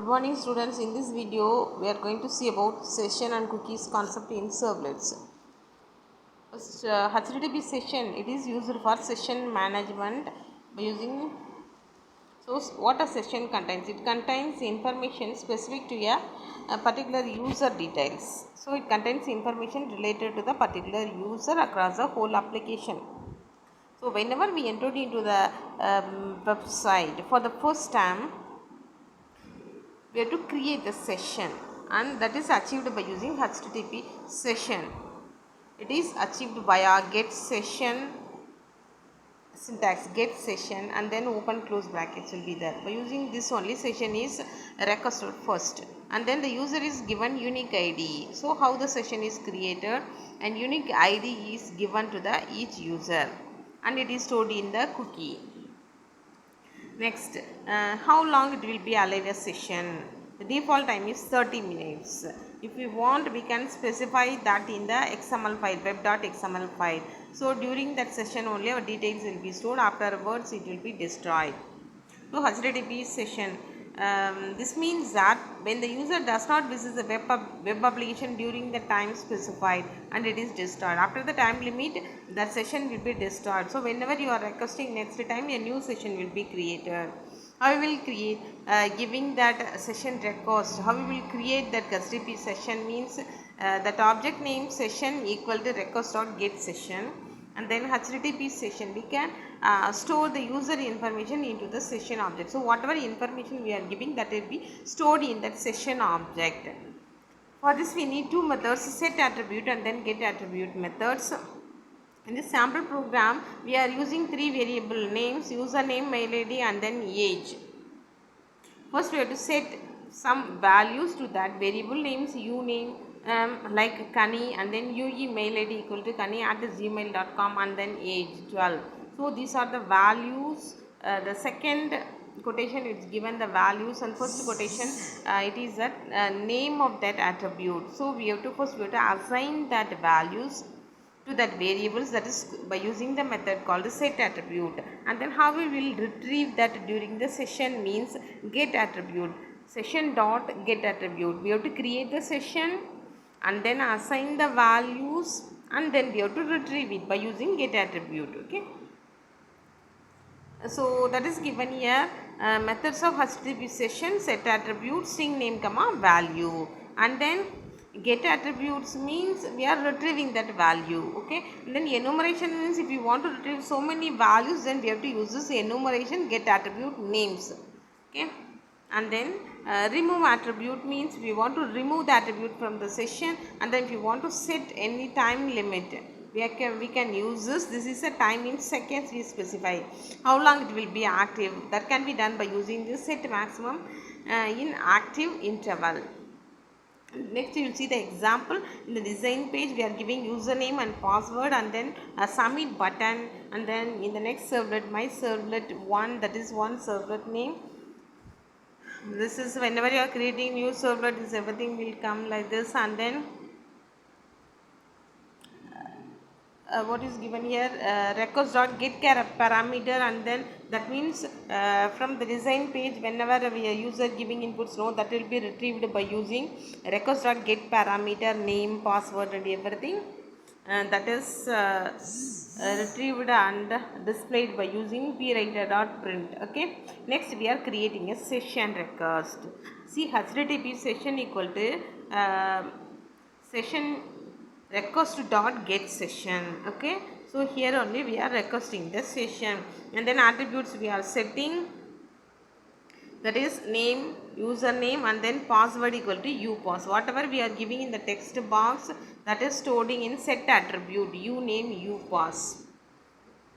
Good morning students. In this video we are going to see about session and cookies concept in servlets. First, HTTP session, it is used for session management by using. So what a session contains? It contains information specific to a particular user details. So it contains information related to the particular user across the whole application. So whenever we entered into the website for the first time, we have to create a session, and that is achieved by using HTTP session. It is achieved via get session syntax, get session, and then open close brackets will be there. By using this only, session is requested first, and then the user is given unique ID. So how the session is created, and unique ID is given to the each user, and it is stored in the cookie. Next, how long it will be alive a session? The default time is 30 minutes. If we want, we can specify that in the XML file, web.xml file. So during that session only our details will be stored. Afterwards it will be destroyed. So HTTP session. This means that when the user does not visit the web application during the time specified, and it is destroyed. After the time limit, that session will be destroyed. So whenever you are requesting next time, a new session will be created. How we will create? Giving that session request. How we will create that HTTP session means that object name session equal to request.get session. And then HTTP session, we can store the user information into the session object. So whatever information we are giving, that will be stored in that session object. For this we need two methods, set attribute and then get attribute methods. In this sample program we are using three variable names, username, mail ID, and then age. First we have to set some values to that variable names, uname, like Kani, and then UE mail ID equal to kani@gmail.com, and then age 12. So these are the values. The second quotation it's given the values, and first quotation it is that name of that attribute. So we have to assign that values to that variables, that is by using the method called set attribute. And then how we will retrieve that during the session means get attribute, session dot get attribute. We have to create the session and then assign the values, and then we have to retrieve it by using get attribute. Okay, so that is given here. Methods of HTTP session: set attribute, string name comma value, and then get attributes means we are retrieving that value. Okay, and then enumeration means if you want to retrieve so many values, then we have to use this enumeration get attribute names. Okay, and then remove attribute means we want to remove the attribute from the session, and then if you want to set any time limit, we can use this is a time in seconds. We specify how long it will be active. That can be done by using this set maximum in active interval. Next you will see the example. In the design page we are giving username and password, and then a submit button, and then in the next servlet, my servlet 1, that is one servlet name. This is whenever you are creating new servlet, this everything will come like this. And then what is given here, records.get parameter, and then that means from the design page whenever we are user giving inputs, no, that will be retrieved by using records.get parameter, name, password, and everything, and that is retrieved and displayed by using pwriter.print. Okay, next we are creating a session request. See, HTTP session equal to session request dot get session. Okay, so here only we are requesting the session, and then attributes we are setting, that is name, username, and then password equal to upass. Whatever we are giving in the text box, that is stored in set attribute uname, upass.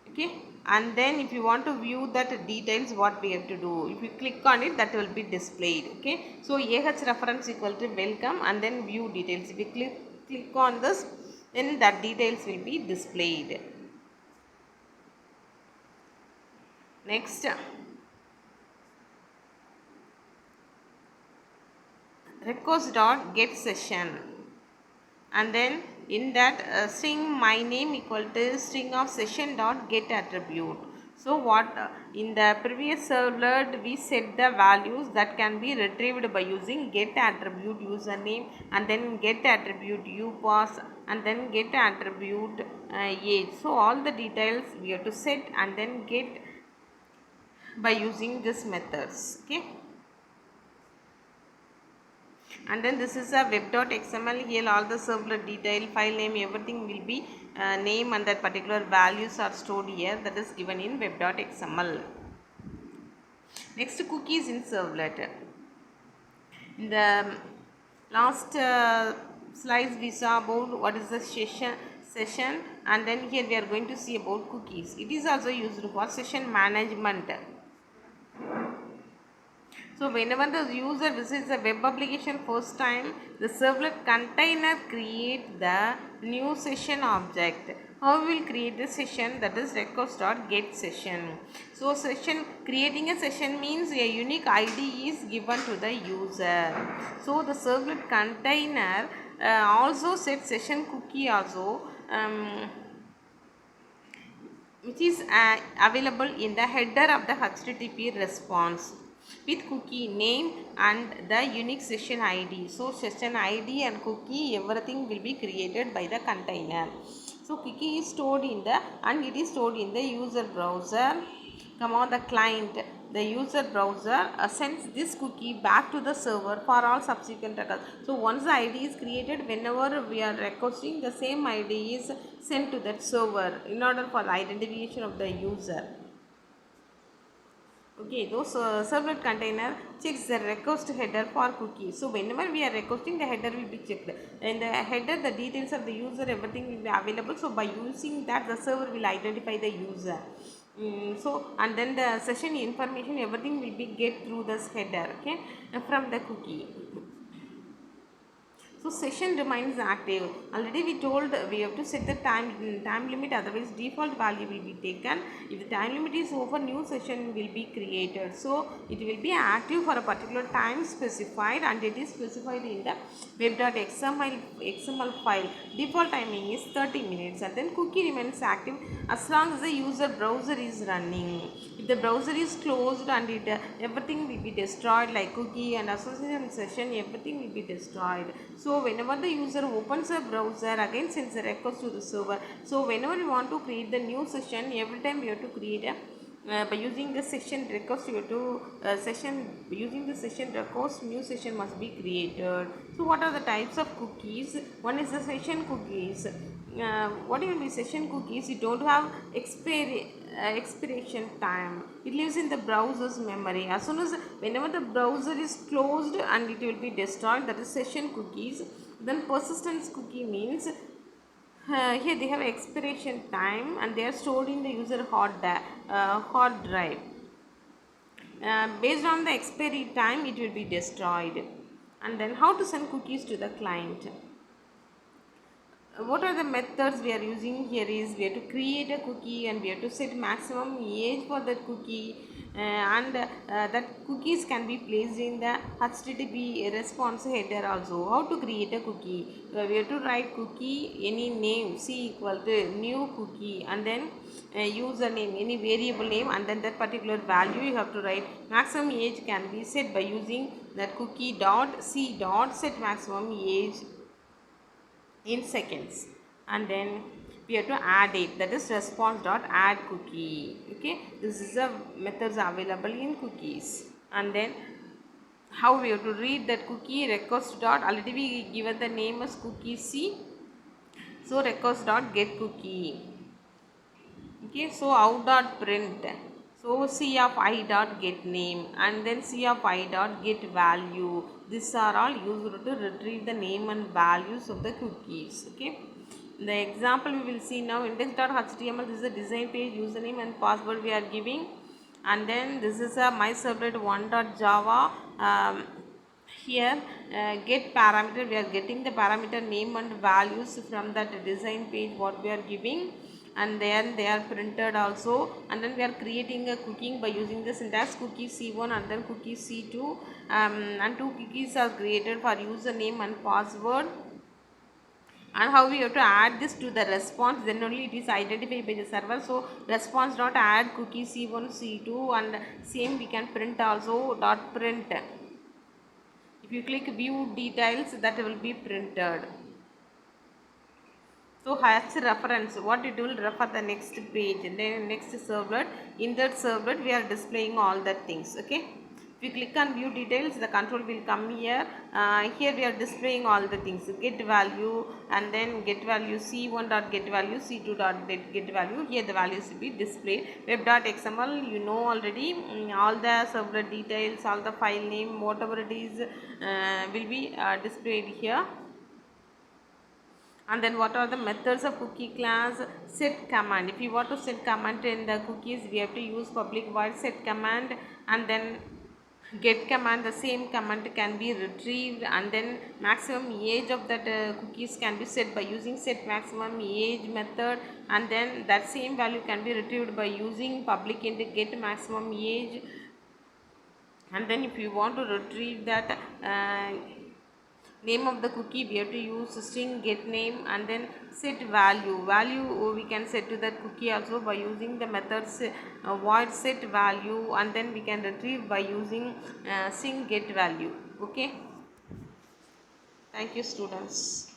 Okay, and then if you want to view that details, what we have to do, if you click on it, that will be displayed. Okay, so reference equal to welcome, and then view details. If you click on this, then that details will be displayed. Next, request dot get session, and then in that string my name equal to string of session dot get attribute. So what in the previous servlet we set the values that can be retrieved by using get attribute username and then get attribute upass and then get attribute age. So all the details we have to set and then get by using this methods. Okay, and then this is a web.xml. Here all the servlet detail, file name, everything will be name and that particular values are stored here, that is given in web.xml. Next, cookies in servlet. In the last slides we saw about what is the session, and then here we are going to see about cookies. It is also used for session management. So whenever the user visits a web application first time, the servlet container create the new session object. How we will create the session? That is request.get session. So session, creating a session means a unique ID is given to the user. So the servlet container also set session cookie also, which is available in the header of the HTTP response with cookie name and the unique session ID. So session ID and cookie, everything will be created by the container. So cookie is stored in the, and it is stored in the user browser, come on the client. The user browser sends this cookie back to the server for all subsequent records. So once the ID is created, whenever we are requesting, the same ID is sent to that server in order for the identification of the user. Okay, those servlet container checks the request header for cookies. So whenever we are requesting, the header will be checked. In the header, the details of the user, everything will be available. So by using that, the server will identify the user. So and then the session information, everything will be get through this header, okay, from the cookie. So session remains active. Already we told we have to set the time limit, otherwise default value will be taken. If the time limit is over, new session will be created. So it will be active for a particular time specified, and it is specified in the web.xml file. Default timing is 30 minutes, and then cookie remains active as long as the user browser is running. If the browser is closed and everything will be destroyed, like cookie and association session, everything will be destroyed. So whenever the user opens a browser, again sends a request to the server. So whenever you want to create the new session, every time we have to create a by using the session request, you have to using the session request, new session must be created. So what are the types of cookies? One is the session cookies. What will be session cookies? You don't have expiration time. It lives in the browser's memory. As soon as whenever the browser is closed and it will be destroyed, that is session cookies. Then persistence cookie means here they have expiration time and they are stored in the user hard drive. Based on the expiry time, it will be destroyed. And then how to send cookies to the client? What are the methods we are using here is we have to create a cookie and we have to set maximum age for that cookie, and that cookies can be placed in the HTTP response header also. How to create a cookie? We have to write cookie any name c equal to new cookie and then username any variable name and then that particular value you have to write. Maximum age can be set by using that cookie dot c dot set maximum age in seconds, and then we have to add it, that is response dot add cookie. Okay, this is the methods available in cookies. And then how we have to read that cookie? Request dot, already we given the name as cookie c, so request dot get cookie. Okay, so out dot print, so c of I dot get name and then c of I dot get value. These are all used to retrieve the name and values of the cookies. Okay, the example we will see now. Index.html, this is a design page, username and password we are giving, and then this is a my servlet 1.java. Here get parameter, we are getting the parameter name and values from that design page what we are giving, and then they are printed also. And then we are creating a cookie by using the syntax cookie c1 and then cookie c2, and two cookies are created for username and password. And how we have to add this to the response, then only it is identified by the server. So response dot add cookie c1 c2, and same we can print also dot print. If you click view details, that will be printed. So as reference, what it will refer the next page, and then next servlet. In that servlet we are displaying all the things. Okay, if you click on view details, the control will come here. Here we are displaying all the things, get value, and then get value c1 dot get value, c2 dot get value. Here the values will be displayed. Web.xml, you know already. All the servlet details, all the file name, whatever it is, will be displayed here. And then what are the methods of cookie class? Set command. If you want to set command in the cookies, we have to use public void set command, and then get command. The same command can be retrieved, and then maximum age of that cookies can be set by using set maximum age method, and then that same value can be retrieved by using public int get maximum age. And then if you want to retrieve that name of the cookie, we have to use string get name, and then set value we can set to that cookie also by using the methods void set value, and then we can retrieve by using string get value. Okay, thank you students.